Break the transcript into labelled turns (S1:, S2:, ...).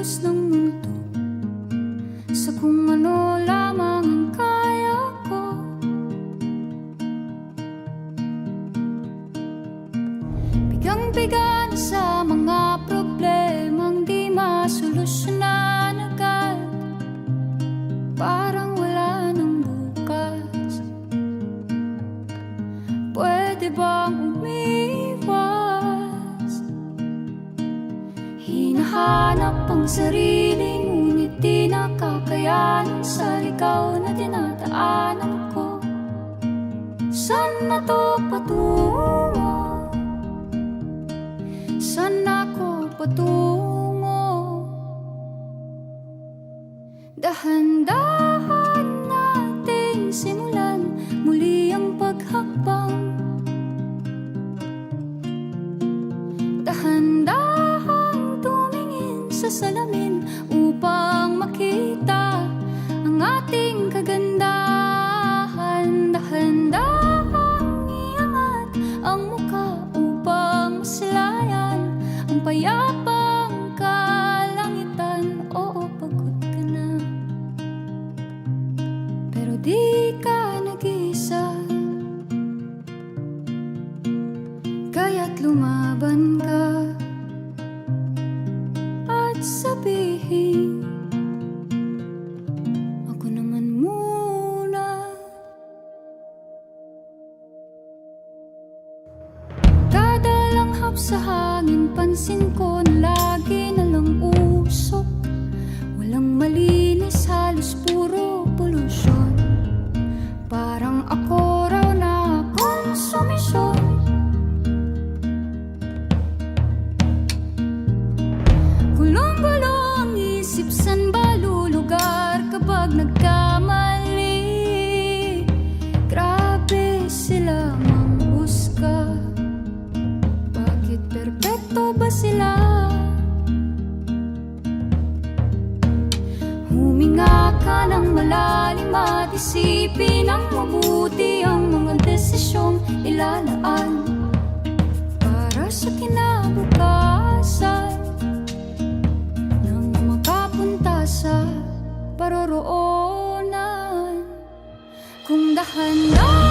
S1: kilos ng mundo, sa kung ano lamang ang kaya ko. Bigang-biga na sa mga problemang di masolusyonan agad, parang wala nang bukas. Pwede bang umiwas? Hinahanap ang sarili, ngunit di nakakayanan sa ligaw na dinadaanan ko. Saan na to patungo? Saan ako patungo? Dahan-dahan nating simulan muli ang paghakbang. Dahan-dahan tumingin sa salamin upang makita ang ating kagandahan. Dahan-dahan iangat ang mukha upang masilayan ang payapang kalangitan. Oo, pagod ka na, pero di ka nag-iisa, kaya't lumaban ka at sabihin, ako naman muna. Kada langhap sa hangin, pansin ko na lagi na lang usok. Walang malinis, halos puro polusyon. Parang ako raw na konsumisyon. Gulong-gulo ang isip, san ba lulugar kapag nagkamali? Grabe sila manghusga, bakit perpekto ba sila? Huminga ka ng malalim at isipin ang mabuti ang mga desisyong ilalaan para sa kinabukasan, nang makapunta sa paroroonan. Kung dahan-dahan